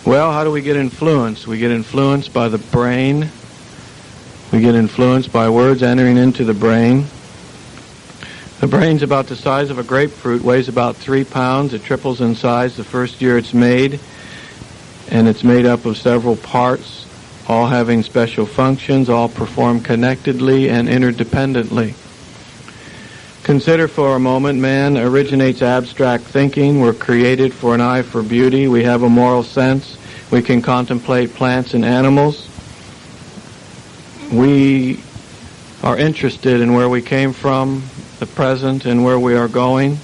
Well, how do we get influenced? We get influenced by the brain. We get influenced by words entering into the brain. The brain's about the size of a grapefruit, weighs about 3 pounds. It triples in size the first year it's made, and it's made up of several parts, all having special functions, all perform connectedly and interdependently. Consider for a moment, man originates abstract thinking. We're created for an eye for beauty. We have a moral sense. We can contemplate plants and animals. We are interested in where we came from, the present, and where we are going.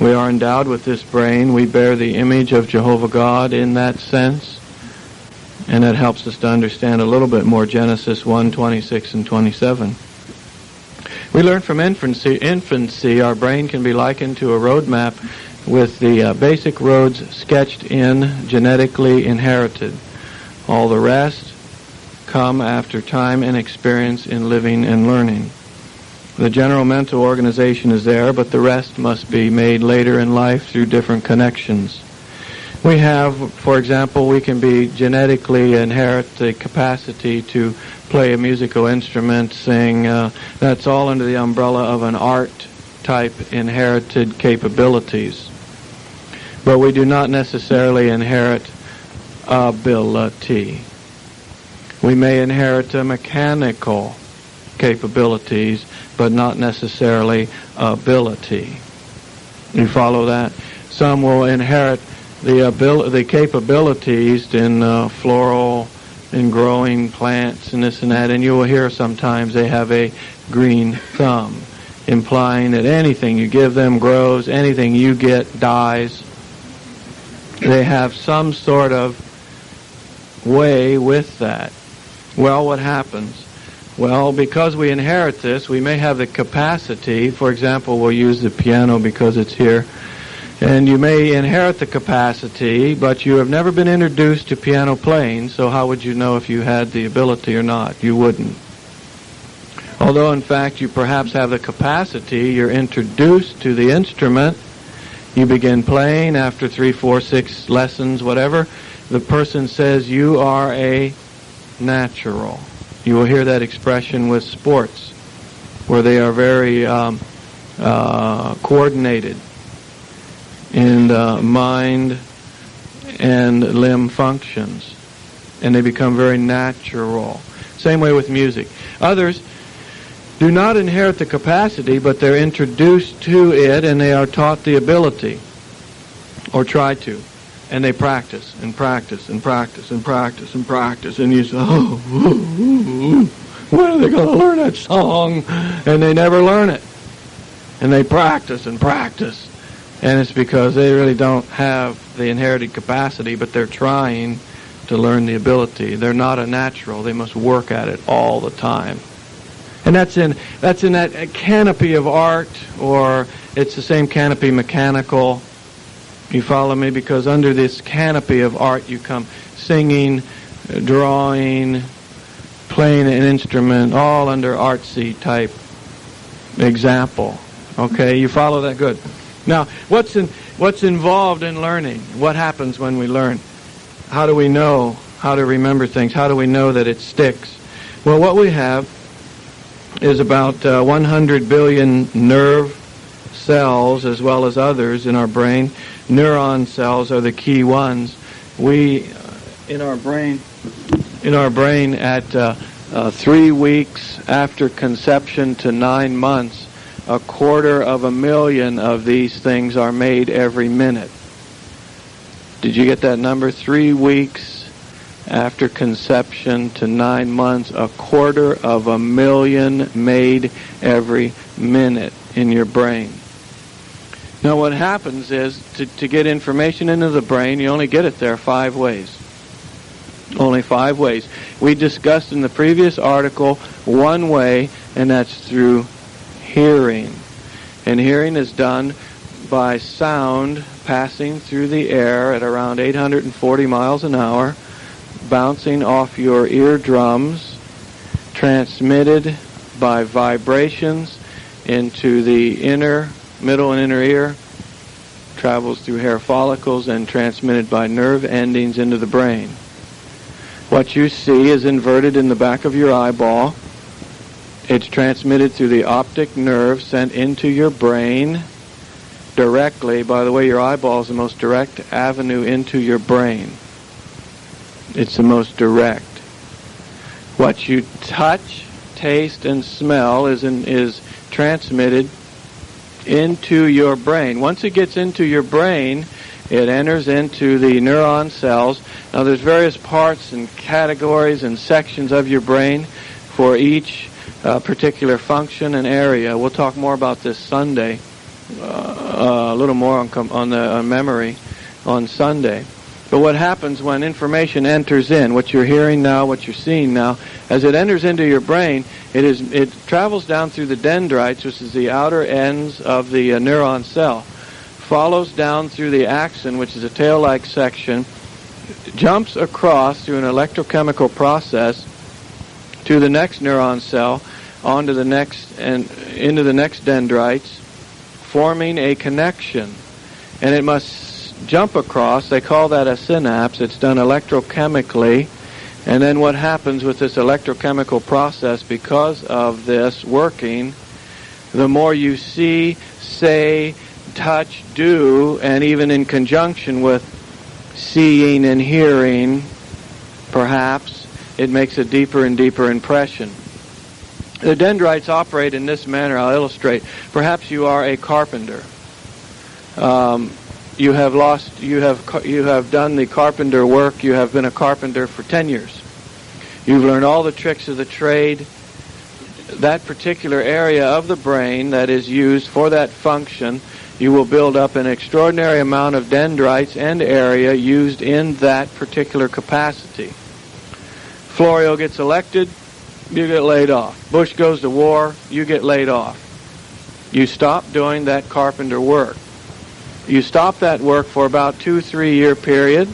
We are endowed with this brain. We bear the image of Jehovah God in that sense, and that helps us to understand a little bit more Genesis 1:26 and 27. We learn from infancy. Our brain can be likened to a road map with the basic roads sketched in, genetically inherited. All the rest come after time and experience in living and learning. The general mental organization is there, but the rest must be made later in life through different connections. We have, for example, we can be genetically inherit the capacity to play a musical instrument, sing. That's all under the umbrella of an art-type inherited capabilities. But we do not necessarily inherit ability. We may inherit mechanical capabilities, but not necessarily ability. You follow that? Some will inherit the capabilities in floral, in growing plants and this and that, and you will hear sometimes they have a green thumb, implying that anything you give them grows, anything you get dies. They have some sort of way with that. Well, what happens? Well, because we inherit this, we may have the capacity. For example, we'll use the piano because it's here. And you may inherit the capacity, but you have never been introduced to piano playing, so how would you know if you had the ability or not? You wouldn't. Although, in fact, you perhaps have the capacity, you're introduced to the instrument, you begin playing after 3, 4, 6 lessons, whatever, the person says you are a natural. You will hear that expression with sports, where they are very coordinated in mind and limb functions, and they become very natural. Same way with music. Others do not inherit the capacity, but they're introduced to it, and they are taught the ability, or try to. And they practice and practice and practice and practice and practice. And you say, when are they going to learn that song? And they never learn it. And they practice and practice. And it's because they really don't have the inherited capacity, but they're trying to learn the ability. They're not a natural. They must work at it all the time. And that's in that canopy of art, or it's the same canopy mechanical. You follow me? Because under this canopy of art you come singing, drawing, playing an instrument, all under artsy type example. Okay, you follow that? Good. Now, what's involved in learning? What happens when we learn? How do we know how to remember things? How do we know that it sticks? Well, what we have is about 100 billion nerve cells, as well as others in our brain. Neuron cells are the key ones. We, in our brain at 3 weeks after conception to 9 months, 250,000 of these things are made every minute. Did you get that number? 3 weeks after conception to 9 months, 250,000 made every minute in your brain. Now what happens is, to get information into the brain, you only get it there 5 ways. Only 5 ways. We discussed in the previous article one way, and that's through hearing. And hearing is done by sound passing through the air at around 840 miles an hour, bouncing off your eardrums, transmitted by vibrations into the middle and inner ear, travels through hair follicles and transmitted by nerve endings into the brain. What you see is inverted in the back of your eyeball. It's transmitted through the optic nerve sent into your brain directly. By the way, your eyeball is the most direct avenue into your brain. It's the most direct. What you touch, taste, and smell is transmitted into your brain. Once it gets into your brain, it enters into the neuron cells. Now there's various parts and categories and sections of your brain for each particular function and area. We'll talk more about this Sunday, a little more on the memory on Sunday. But what happens when information enters in, what you're hearing now, what you're seeing now, as it enters into your brain, it travels down through the dendrites, which is the outer ends of the neuron cell, follows down through the axon, which is a tail-like section, jumps across through an electrochemical process to the next neuron cell, onto the next and into the next dendrites, forming a connection. And it must jump across. They call that a synapse. It's done electrochemically. And then what happens with this electrochemical process, because of this working, the more you see, say, touch, do, and even in conjunction with seeing and hearing, perhaps, it makes a deeper and deeper impression. The dendrites operate in this manner. I'll illustrate. Perhaps you are a carpenter. You have done the carpenter work. You have been a carpenter for 10 years. You've learned all the tricks of the trade. That particular area of the brain that is used for that function, you will build up an extraordinary amount of dendrites and area used in that particular capacity. Florio gets elected, you get laid off. Bush goes to war, you get laid off. You stop doing that carpenter work. You stop that work for about 2-3 year period.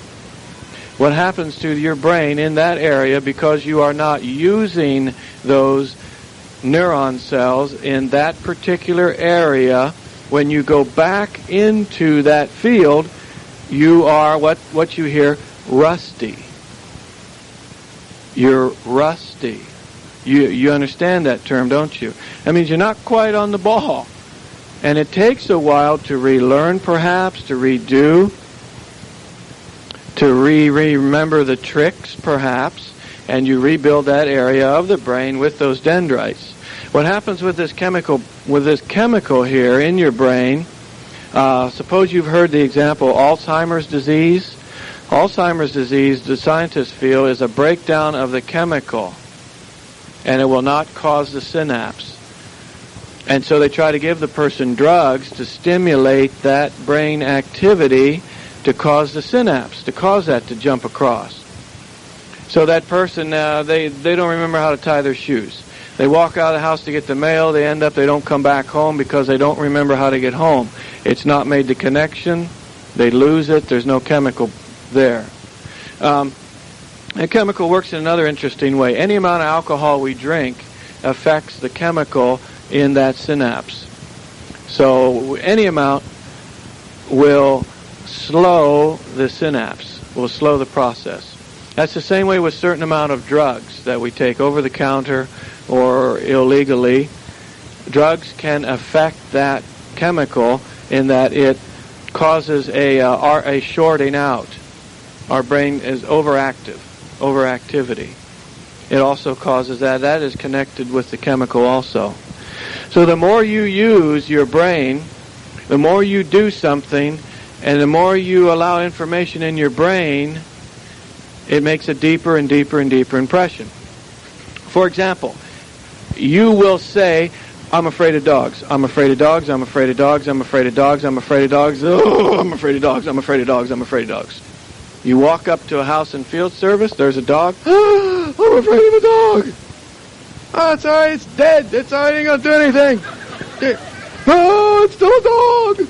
What happens to your brain in that area, because you are not using those neuron cells in that particular area, when you go back into that field, you are, what you hear, rusty. You're rusty. You understand that term, don't you? That means you're not quite on the ball. And it takes a while to relearn, perhaps, to redo, to remember the tricks, perhaps, and you rebuild that area of the brain with those dendrites. What happens with this chemical here in your brain, suppose you've heard the example Alzheimer's disease. Alzheimer's disease, the scientists feel, is a breakdown of the chemical, and it will not cause the synapse. And so they try to give the person drugs to stimulate that brain activity to cause the synapse, to cause that to jump across. So that person, they don't remember how to tie their shoes. They walk out of the house to get the mail. They don't come back home because they don't remember how to get home. It's not made the connection. They lose it. There's no chemical there. The chemical works in another interesting way. Any amount of alcohol we drink affects the chemical in that synapse. So any amount will slow the synapse, will slow the process. That's the same way with a certain amount of drugs that we take over the counter or illegally. Drugs can affect that chemical in that it causes a shorting out. Our brain is overactivity. It also causes that. That is connected with the chemical also. So the more you use your brain, the more you do something, and the more you allow information in your brain, it makes a deeper and deeper and deeper impression. For example, you will say, I'm afraid of dogs. I'm afraid of dogs. I'm afraid of dogs. I'm afraid of dogs. I'm afraid of dogs. Oh, I'm afraid of dogs. I'm afraid of dogs. I'm afraid of dogs. You walk up to a house and field service. There's a dog. I'm afraid of a dog. Oh, it's all right. It's dead. It's all right. It ain't going to do anything. Oh, it's still a dog.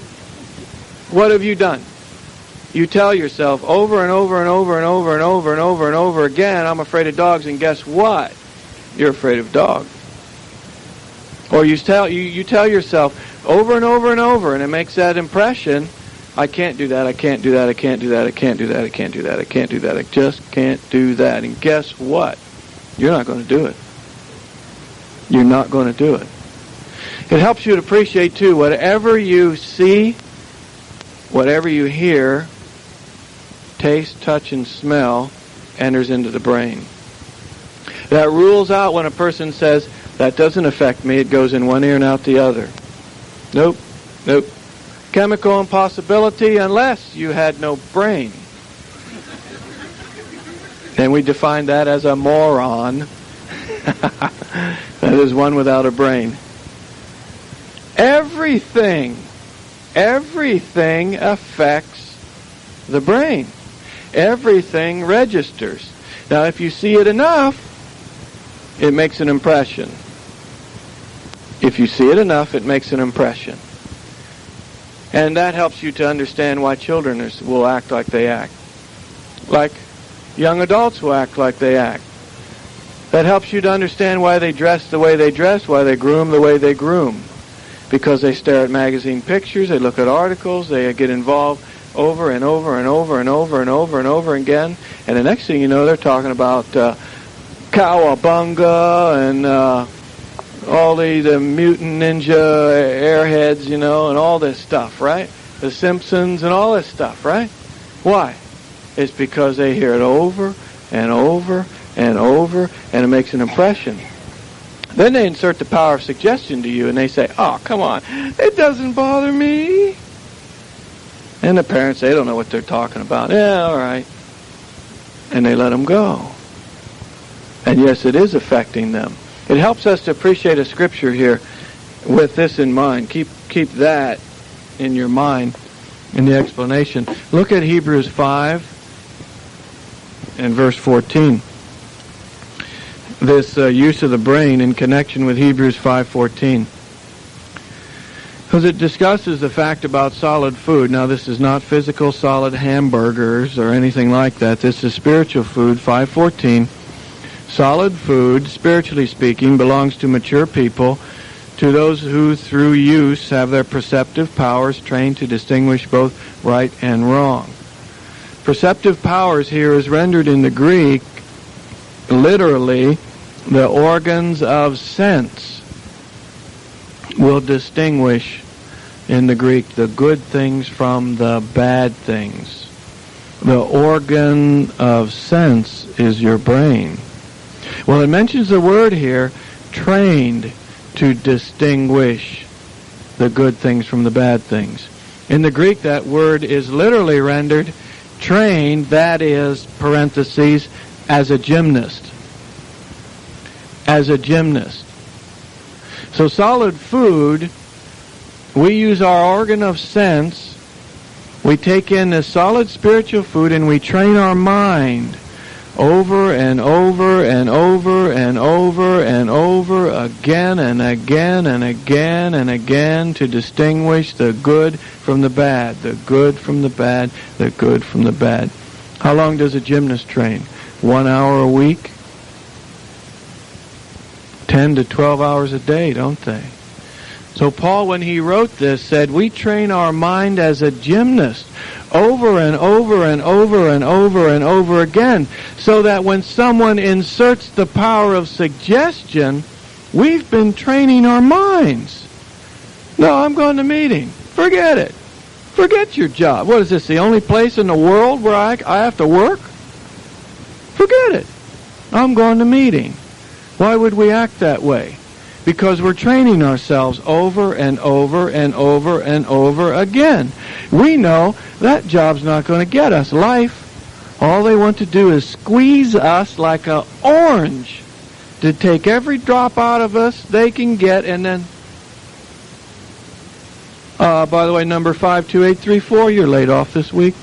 What have you done? You tell yourself over and over and over and over and over and over and over again, I'm afraid of dogs, and guess what? You're afraid of dogs. Or you tell yourself over and over and over, and it makes that impression, I can't do that, I can't do that, I can't do that, I can't do that, I can't do that, I can't do that, I just can't do that. And guess what? You're not going to do it. You're not going to do it. It helps you to appreciate, too, whatever you see, whatever you hear, taste, touch, and smell enters into the brain. That rules out when a person says, that doesn't affect me, it goes in one ear and out the other. Nope, nope. Chemical impossibility unless you had no brain. And we define that as a moron. That is one without a brain. Everything affects the brain. Everything registers. Now, if you see it enough, it makes an impression. If you see it enough, it makes an impression. And that helps you to understand why children will act like they act. Like young adults will act like they act. That helps you to understand why they dress the way they dress, why they groom the way they groom. Because they stare at magazine pictures, they look at articles, they get involved over and over and over and over and over and over again. And the next thing you know, they're talking about cowabunga and all the mutant ninja airheads, and all this stuff, right? The Simpsons and all this stuff, right? Why? It's because they hear it over and over and over, and it makes an impression. Then they insert the power of suggestion to you, and they say, oh, come on, it doesn't bother me. And the parents, they don't know what they're talking about. Yeah, all right. And they let them go. And yes, it is affecting them. It helps us to appreciate a scripture here with this in mind. Keep that in your mind in the explanation. Look at Hebrews 5 and verse 14. This use of the brain in connection with Hebrews 5:14. Because it discusses the fact about solid food. Now, this is not physical solid hamburgers or anything like that. This is spiritual food, 5:14. Solid food, spiritually speaking, belongs to mature people, to those who through use have their perceptive powers trained to distinguish both right and wrong. Perceptive powers here is rendered in the Greek literally the organs of sense will distinguish in the Greek the good things from the bad things. The organ of sense is your brain. Well, it mentions the word here, trained to distinguish the good things from the bad things. In the Greek, that word is literally rendered trained, that is, parentheses, as a gymnast. As a gymnast. So solid food, we use our organ of sense, we take in the solid spiritual food and we train our mind over and over and over and over and over again and again and again and again to distinguish the good from the bad, the good from the bad, the good from the bad. How long does a gymnast train? 1 hour a week? 10 to 12 hours a day, don't they? So Paul, when he wrote this, said, we train our mind as a gymnast over and over and over and over and over again, so that when someone inserts the power of suggestion, we've been training our minds. No, I'm going to meeting. Forget it. Forget your job. What is this, the only place in the world where I have to work? Forget it. I'm going to meeting. Why would we act that way? Because we're training ourselves over and over and over and over again. We know that job's not going to get us life. All they want to do is squeeze us like an orange to take every drop out of us they can get, and then, by the way, number 52834, you're laid off this week.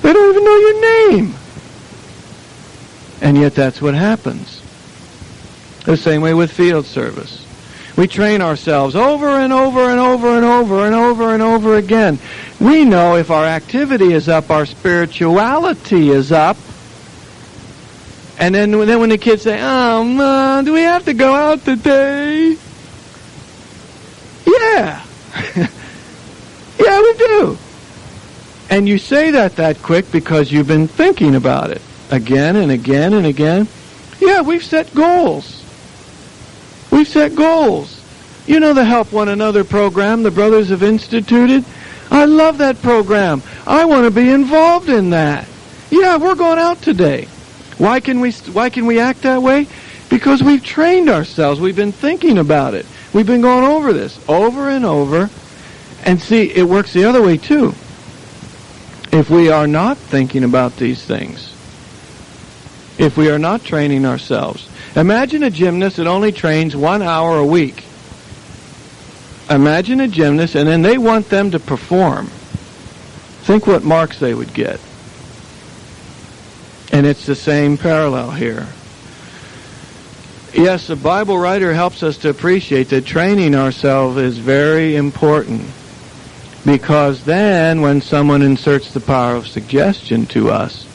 They don't even know your name. And yet that's what happens. The same way with field service. We train ourselves over and over and over and over and over and over again. We know if our activity is up, our spirituality is up. And then when the kids say, oh, Mom, do we have to go out today? Yeah. Yeah, we do. And you say that quick because you've been thinking about it again and again and again. Yeah, we've set goals. We've set goals. You know the Help One Another program the brothers have instituted? I love that program. I want to be involved in that. Yeah, we're going out today. Why can we act that way? Because we've trained ourselves. We've been thinking about it. We've been going over this over and over. And see, it works the other way too. If we are not thinking about these things, if we are not training ourselves. Imagine a gymnast that only trains 1 hour a week. Imagine a gymnast, and then they want them to perform. Think what marks they would get. And it's the same parallel here. Yes, the Bible writer helps us to appreciate that training ourselves is very important. Because then, when someone inserts the power of suggestion to us,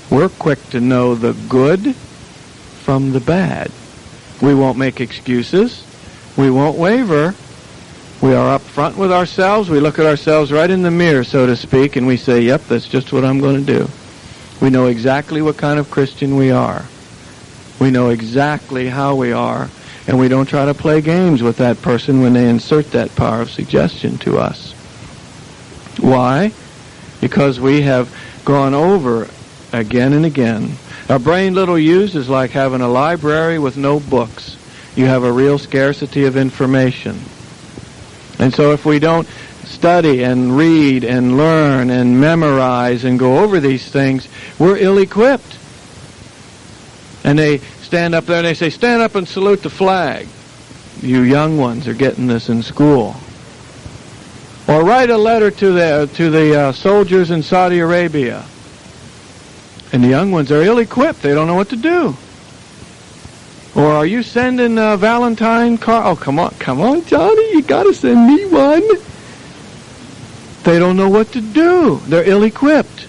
we're quick to know the good from the bad. We won't make excuses. We won't waver. We are up front with ourselves. We look at ourselves right in the mirror, so to speak, and we say, yep, that's just what I'm going to do. We know exactly what kind of Christian we are. We know exactly how we are, and we don't try to play games with that person when they insert that power of suggestion to us. Why? Because we have gone over again and again. A brain little used is like having a library with no books. You have a real scarcity of information. And so if we don't study and read and learn and memorize and go over these things, we're ill-equipped. And they stand up there and they say, stand up and salute the flag. You young ones are getting this in school. Or write a letter to the soldiers in Saudi Arabia. And the young ones are ill-equipped. They don't know what to do. Or are you sending a Valentine card? Oh, come on, Johnny, you got to send me one. They don't know what to do. They're ill-equipped.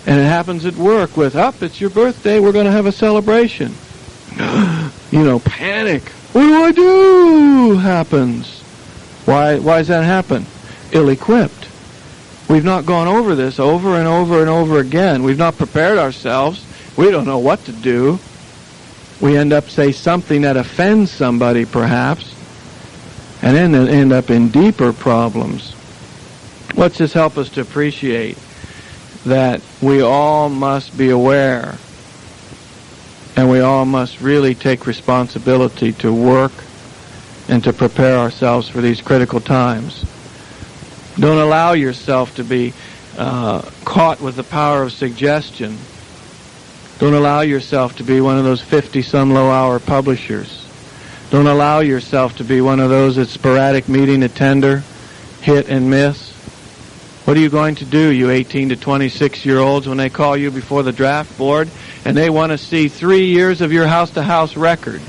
And it happens at work with, it's your birthday, we're going to have a celebration. Panic. What do? Happens. Why does that happen? Ill-equipped. We've not gone over this over and over and over again. We've not prepared ourselves. We don't know what to do. We end up say something that offends somebody perhaps, and then end up in deeper problems. Let's just help us to appreciate that we all must be aware, and we all must really take responsibility to work and to prepare ourselves for these critical times. Don't allow yourself to be caught with the power of suggestion. Don't allow yourself to be one of those 50-some low-hour publishers. Don't allow yourself to be one of those that sporadic meeting attender, hit and miss. What are you going to do, you 18 to 26-year-olds, when they call you before the draft board and they want to see 3 years of your house-to-house record?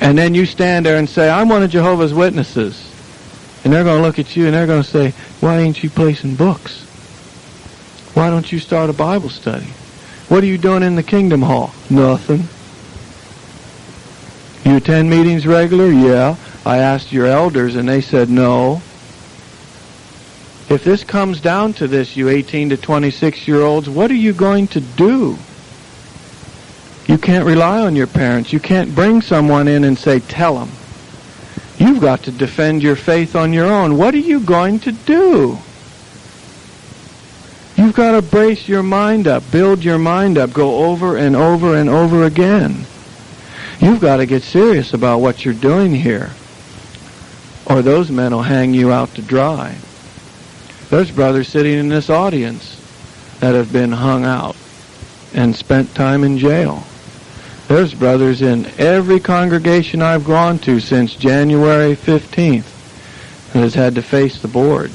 And then you stand there and say, I'm one of Jehovah's Witnesses. And they're going to look at you and they're going to say, why ain't you placing books? Why don't you start a Bible study? What are you doing in the Kingdom Hall? Nothing. You attend meetings regular? Yeah. I asked your elders and they said no. If this comes down to this, you 18 to 26-year-olds, what are you going to do? You can't rely on your parents. You can't bring someone in and say, tell them. You've got to defend your faith on your own. What are you going to do? You've got to brace your mind up, build your mind up, go over and over and over again. You've got to get serious about what you're doing here, or those men will hang you out to dry. There's brothers sitting in this audience that have been hung out and spent time in jail. There's brothers in every congregation I've gone to since January 15th that has had to face the board.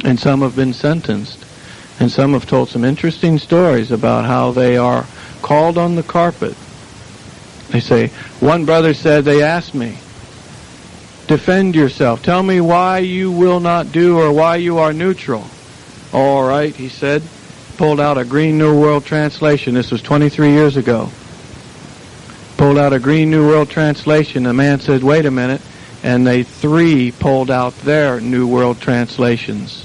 And some have been sentenced. And some have told some interesting stories about how they are called on the carpet. They say, one brother said, they asked me, defend yourself. Tell me why you will not do or why you are neutral. All right, he said. Pulled out a Green New World Translation. This was 23 years ago. Pulled out a Green New World Translation. The man said, wait a minute. and three pulled out their New World Translations.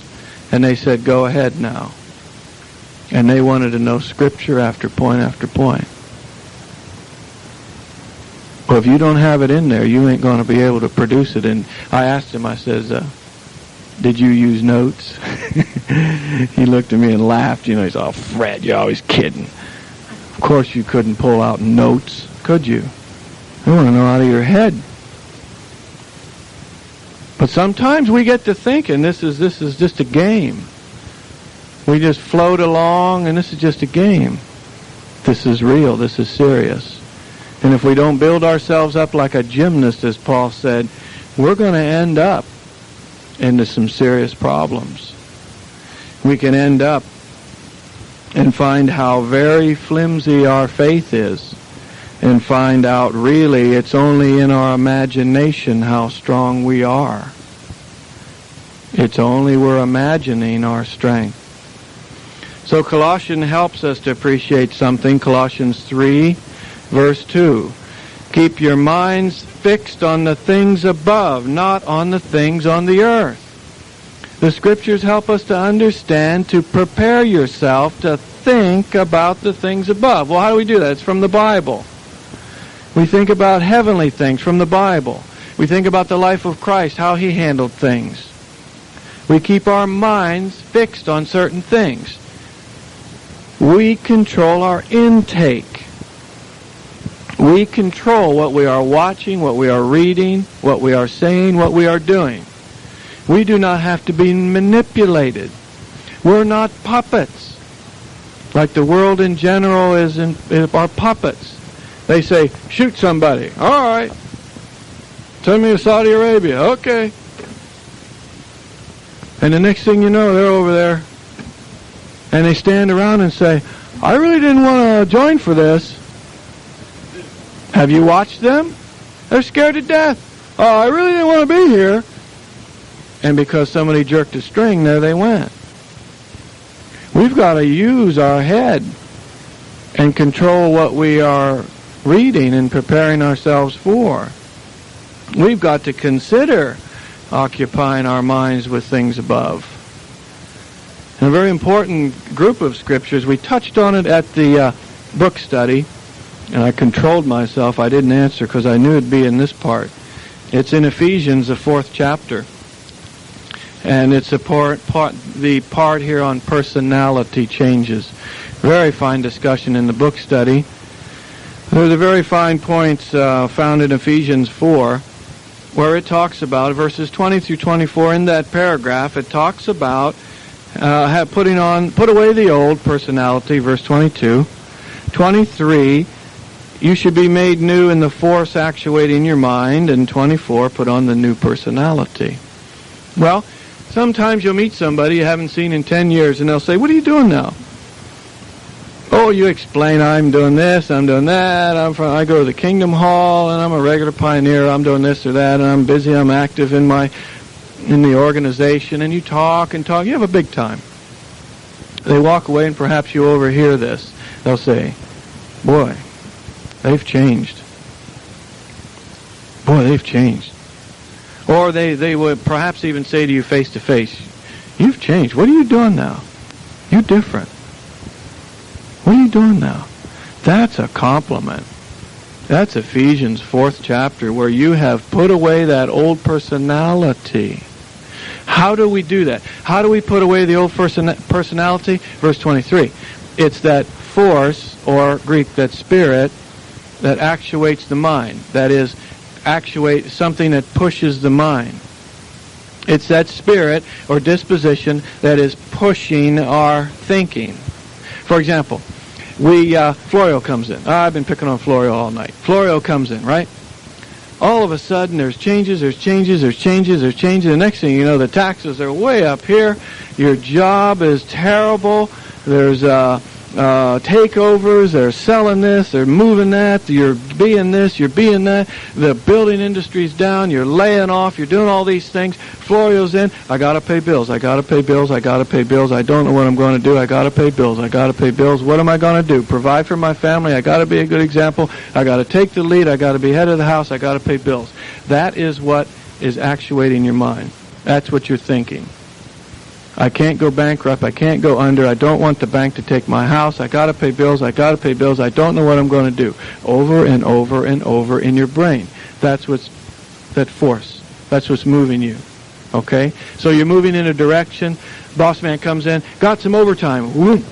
And they said, go ahead now. And they wanted to know scripture after point after point. Well, if you don't have it in there, you ain't going to be able to produce it. And I asked him, I says, did you use notes? He looked at me and laughed. You know, he's all, Fred, you're always kidding. Of course you couldn't pull out notes, could you? I want to know out of your head. But sometimes we get to thinking this is just a game. We just float along, and this is just a game. This is real. This is serious. And if we don't build ourselves up like a gymnast, as Paul said, we're going to end up into some serious problems. We can end up and find how very flimsy our faith is, and find out really it's only in our imagination how strong we are. It's only we're imagining our strength. So Colossians helps us to appreciate something. Colossians 3, verse 2. Keep your minds fixed on the things above, not on the things on the earth. The Scriptures help us to understand, to prepare yourself to think about the things above. Well, how do we do that? It's from the Bible. We think about heavenly things from the Bible. We think about the life of Christ, how He handled things. We keep our minds fixed on certain things. We control our intake. We control what we are watching, what we are reading, what we are saying, what we are doing. We do not have to be manipulated. We're not puppets. Like the world in general are puppets. They say, shoot somebody. All right. Send me to Saudi Arabia. Okay. And the next thing you know, they're over there. And they stand around and say, I really didn't want to join for this. Have you watched them? They're scared to death. Oh, I really didn't want to be here. And because somebody jerked a string, there they went. We've got to use our head and control what we are reading and preparing ourselves for. We've got to consider occupying our minds with things above. And a very important group of scriptures, we touched on it at the book study, and I controlled myself. I didn't answer because I knew it'd be in this part. It's in Ephesians, the 4th chapter. And it's the part here on personality changes. Very fine discussion in the book study. There's a very fine points found in Ephesians 4, where it talks about, verses 20 through 24, in that paragraph, it talks about put away the old personality, verse 22. 23, you should be made new in the force actuating your mind, and 24, put on the new personality. Well, sometimes you'll meet somebody you haven't seen in 10 years, and they'll say, what are you doing now? Oh, you explain, I'm doing this, I'm doing that, I go to the Kingdom Hall, and I'm a regular pioneer, I'm doing this or that, and I'm busy, I'm active in the organization, and you talk and talk, you have a big time. They walk away, and perhaps you overhear this. They'll say, boy, they've changed. Boy, they've changed. Or they would perhaps even say to you face to face, you've changed. What are you doing now? You're different. What are you doing now? That's a compliment. That's Ephesians 4th chapter, where you have put away that old personality. How do we do that? How do we put away the old personality? Verse 23. It's that force, or Greek, that spirit, that actuates the mind. That is, actuate something that pushes the mind. It's that spirit or disposition that is pushing our thinking. For example, Florio comes in. I've been picking on Florio all night. Florio comes in, right? All of a sudden, there's changes. The next thing you know, the taxes are way up here. Your job is terrible. There's takeovers. They're selling this. They're moving that. You're being this. You're being that. The building industry's down. You're laying off. You're doing all these things. Florio's in. I got to pay bills. I don't know what I'm going to do. I got to pay bills. What am I going to do? Provide for my family. I got to be a good example. I got to take the lead. I got to be head of the house. I got to pay bills. That is what is actuating your mind. That's what you're thinking. I can't go bankrupt. I can't go under. I don't want the bank to take my house. I got to pay bills. I got to pay bills. I don't know what I'm going to do. Over and over and over in your brain. That's that force. That's what's moving you. Okay? So you're moving in a direction. Boss man comes in. Got some overtime. Whoop.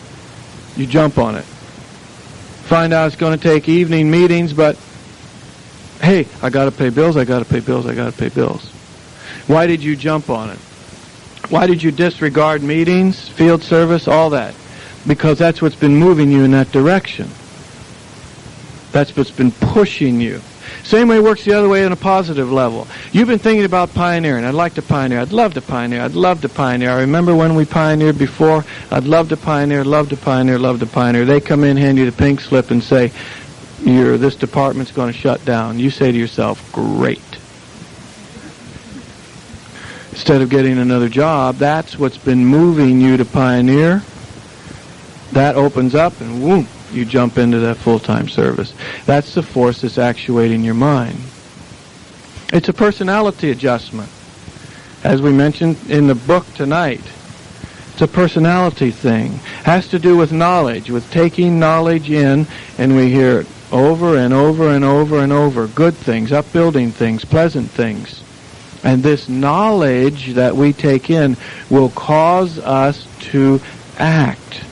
You jump on it. Find out it's going to take evening meetings, but hey, I got to pay bills. I got to pay bills. I got to pay bills. Why did you jump on it? Why did you disregard meetings, field service, all that? Because that's what's been moving you in that direction. That's what's been pushing you. Same way it works the other way on a positive level. You've been thinking about pioneering. I'd like to pioneer. I'd love to pioneer. I'd love to pioneer. I remember when we pioneered before. I'd love to pioneer, love to pioneer, love to pioneer. They come in, hand you the pink slip and say, this department's going to shut down. You say to yourself, great. Instead of getting another job, that's what's been moving you to pioneer. That opens up and whoom, you jump into that full-time service. That's the force that's actuating your mind. It's a personality adjustment. As we mentioned in the book tonight, it's a personality thing. Has to do with knowledge, with taking knowledge in, and we hear it over and over and over and over. Good things, upbuilding things, pleasant things. And this knowledge that we take in will cause us to act.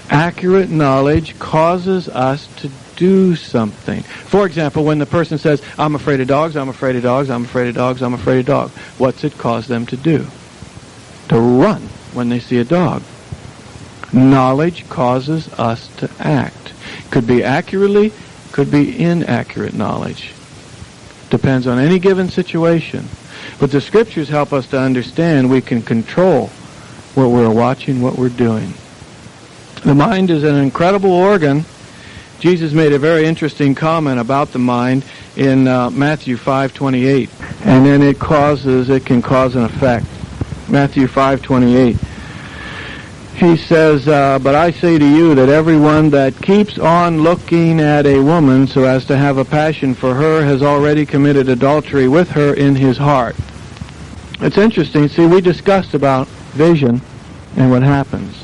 Accurate knowledge causes us to do something. For example, when the person says, I'm afraid of dogs, I'm afraid of dogs, I'm afraid of dogs, I'm afraid of dogs, what's it cause them to do? To run when they see a dog. Knowledge causes us to act. Could be accurately, could be inaccurate knowledge. Depends on any given situation. But the scriptures help us to understand we can control what we're watching, what we're doing. The mind is an incredible organ. Jesus made a very interesting comment about the mind in Matthew 5:28. And then it can cause an effect. Matthew 5:28. He says, but I say to you that everyone that keeps on looking at a woman so as to have a passion for her has already committed adultery with her in his heart. It's interesting. See, we discussed about vision and what happens.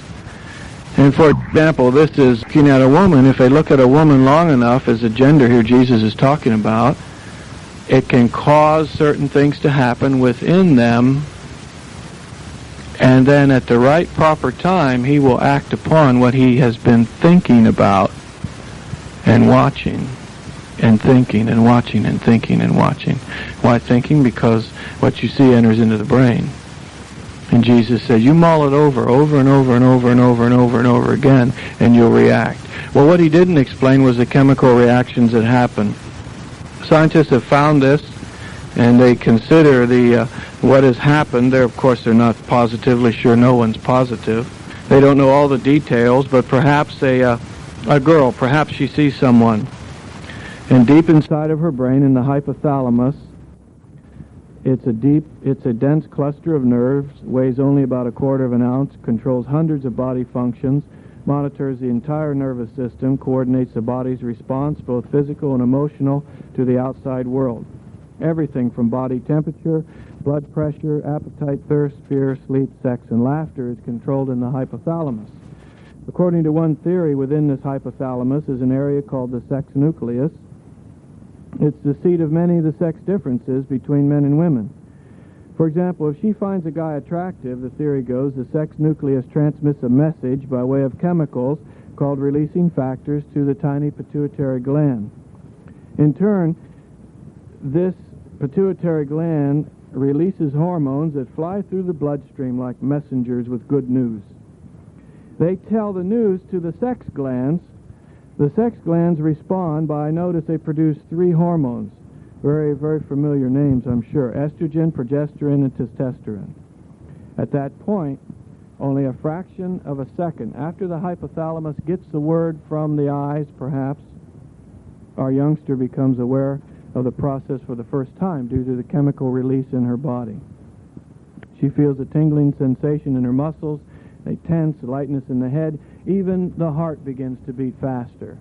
And for example, this is looking at a woman. If they look at a woman long enough, as the gender here Jesus is talking about, it can cause certain things to happen within them. And then at the right proper time, he will act upon what he has been thinking about and watching and thinking and watching and thinking and watching. Why thinking? Because what you see enters into the brain. And Jesus said, you mull it over and over and over and over and over and over again, and you'll react. Well, what he didn't explain was the chemical reactions that happen. Scientists have found this, and they consider what has happened. Of course, they're not positively sure. No one's positive. They don't know all the details, but perhaps a girl, perhaps she sees someone, and deep inside of her brain, in the hypothalamus, it's a dense cluster of nerves, weighs only about 1/4 of an ounce, controls hundreds of body functions, monitors the entire nervous system, coordinates the body's response, both physical and emotional, to the outside world. Everything from body temperature, blood pressure, appetite, thirst, fear, sleep, sex, and laughter is controlled in the hypothalamus. According to one theory, within this hypothalamus is an area called the sex nucleus. It's the seat of many of the sex differences between men and women. For example, if she finds a guy attractive, the theory goes, the sex nucleus transmits a message by way of chemicals called releasing factors to the tiny pituitary gland. In turn, this pituitary gland releases hormones that fly through the bloodstream like messengers with good news. They tell the news to the sex glands. The sex glands respond by, notice they produce 3 hormones. Very, very familiar names, I'm sure. Estrogen, progesterone, and testosterone. At that point, only a fraction of a second after the hypothalamus gets the word from the eyes, perhaps, our youngster becomes aware of the process for the first time due to the chemical release in her body. She feels a tingling sensation in her muscles, they tense, lightness in the head, even the heart begins to beat faster.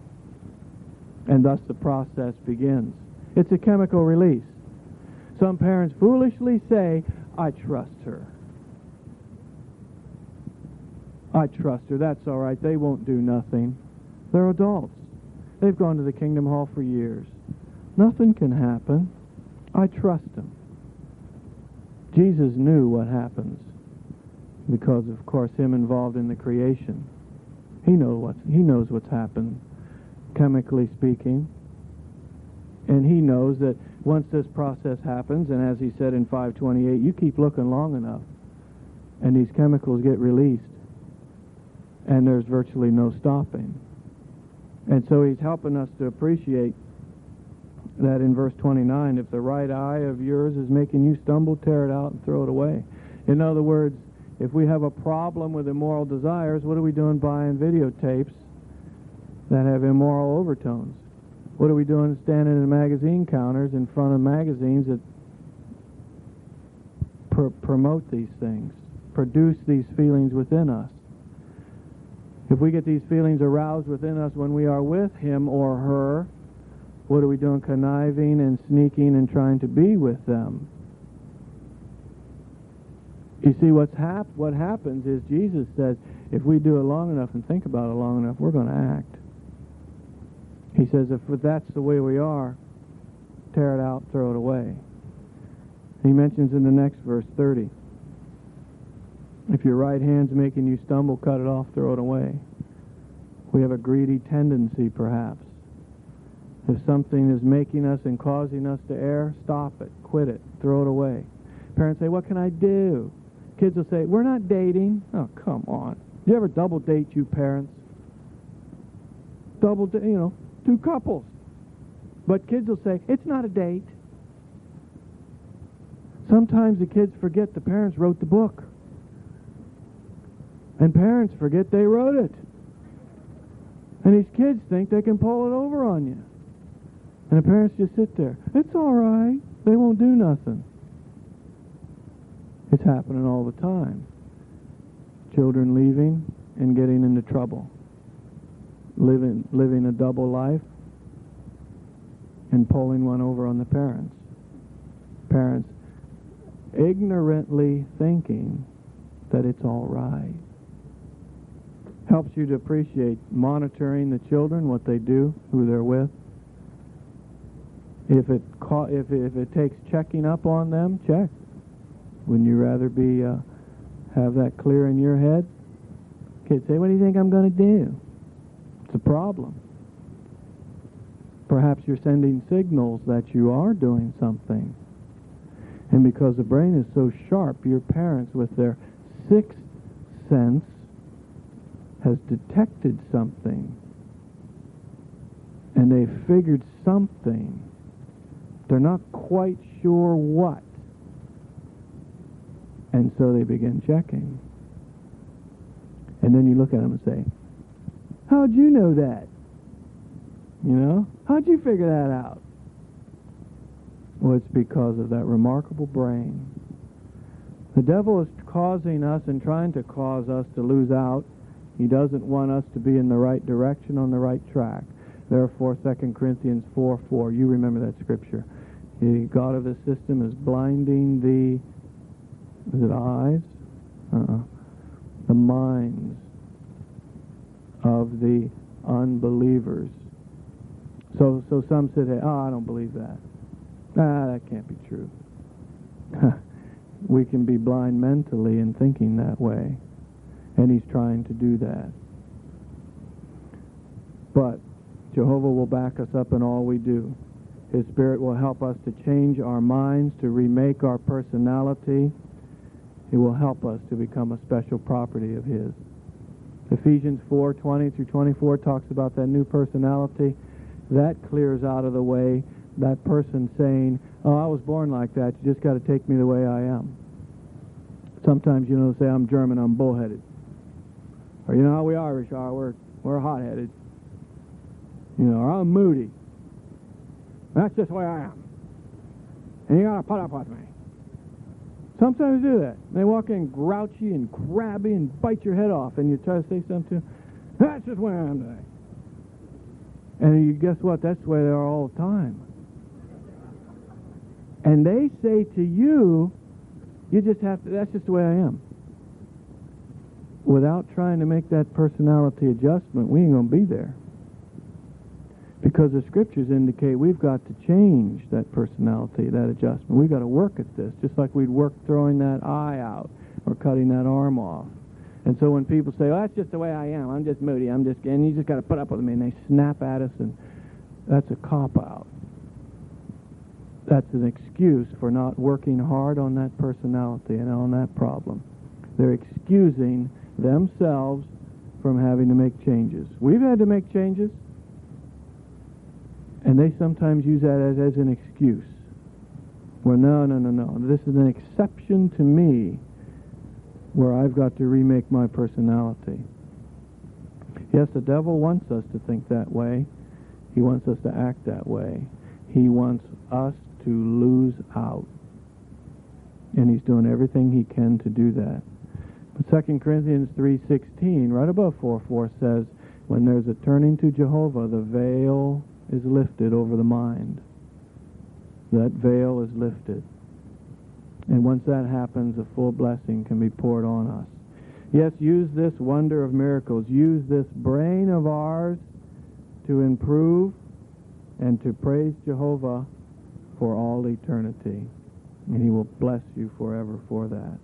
And thus the process begins. It's a chemical release. Some parents foolishly say, I trust her. I trust her. That's all right. They won't do nothing. They're adults. They've gone to the Kingdom Hall for years. Nothing can happen. I trust them. Jesus knew what happens because, of course, him involved in the creation. He knows what's happened, chemically speaking. And he knows that once this process happens, and as he said in 5:28, you keep looking long enough, and these chemicals get released, and there's virtually no stopping. And so he's helping us to appreciate that in verse 29, if the right eye of yours is making you stumble, tear it out and throw it away. In other words, if we have a problem with immoral desires, what are we doing buying videotapes that have immoral overtones? What are we doing standing in magazine counters in front of magazines that promote these things, produce these feelings within us? If we get these feelings aroused within us when we are with him or her, what are we doing conniving and sneaking and trying to be with them? You see, what happens is Jesus says, if we do it long enough and think about it long enough, we're going to act. He says, if that's the way we are, tear it out, throw it away. He mentions in the next verse, 30, if your right hand's making you stumble, cut it off, throw it away. We have a greedy tendency, perhaps. If something is making us and causing us to err, stop it, quit it, throw it away. Parents say, what can I do? Kids will say, we're not dating. Oh, come on. You ever double date, you parents? Two couples. But kids will say, it's not a date. Sometimes the kids forget the parents wrote the book. And parents forget they wrote it. And these kids think they can pull it over on you. And the parents just sit there. It's all right. They won't do nothing. It's happening all the time. Children leaving and getting into trouble. Living a double life and pulling one over on the parents. Parents ignorantly thinking that it's all right. Helps you to appreciate monitoring the children, what they do, who they're with. If it takes checking up on them, check. Wouldn't you rather have that clear in your head? Kids say, what do you think I'm going to do? It's a problem. Perhaps you're sending signals that you are doing something. And because the brain is so sharp, your parents, with their sixth sense, has detected something. And they figured something. They're not quite sure what. And so they begin checking. And then you look at them and say, how'd you know that? How'd you figure that out? Well, it's because of that remarkable brain. The devil is causing us and trying to cause us to lose out. He doesn't want us to be in the right direction, on the right track. Therefore, 2 Corinthians 4:4, you remember that scripture. The God of the system is blinding the eyes? The minds of the unbelievers. So some say, I don't believe that. That can't be true. We can be blind mentally in thinking that way. And he's trying to do that. But Jehovah will back us up in all we do. His Spirit will help us to change our minds, to remake our personality. He will help us to become a special property of His. Ephesians 4:20-24 talks about that new personality. That clears out of the way that person saying, oh, I was born like that. You just got to take me the way I am. Sometimes, say I'm German, I'm bullheaded. Or how we Irish are, we're hot-headed. Or I'm moody. That's just the way I am. And you got to put up with me. Sometimes do that. They walk in grouchy and crabby and bite your head off, and you try to say something to them. That's just the way I am today. And guess what? That's the way they are all the time. And they say to you, you just have to, that's just the way I am. Without trying to make that personality adjustment, we ain't going to be there. Because the scriptures indicate we've got to change that personality, that adjustment. We've got to work at this, just like we'd work throwing that eye out or cutting that arm off. And so when people say, "Oh, that's just the way I am, I'm just moody, and you just got to put up with me," and they snap at us, and that's a cop-out. That's an excuse for not working hard on that personality and on that problem. They're excusing themselves from having to make changes. We've had to make changes, and they sometimes use that as an excuse. Well, no. This is an exception to me where I've got to remake my personality. Yes, the devil wants us to think that way. He wants us to act that way. He wants us to lose out. And he's doing everything he can to do that. But 2 Corinthians 3:16, right above 4:4, says, when there's a turning to Jehovah, the veil is lifted over the mind. That veil is lifted. And once that happens, a full blessing can be poured on us. Yes, use this wonder of miracles. Use this brain of ours to improve and to praise Jehovah for all eternity. And he will bless you forever for that.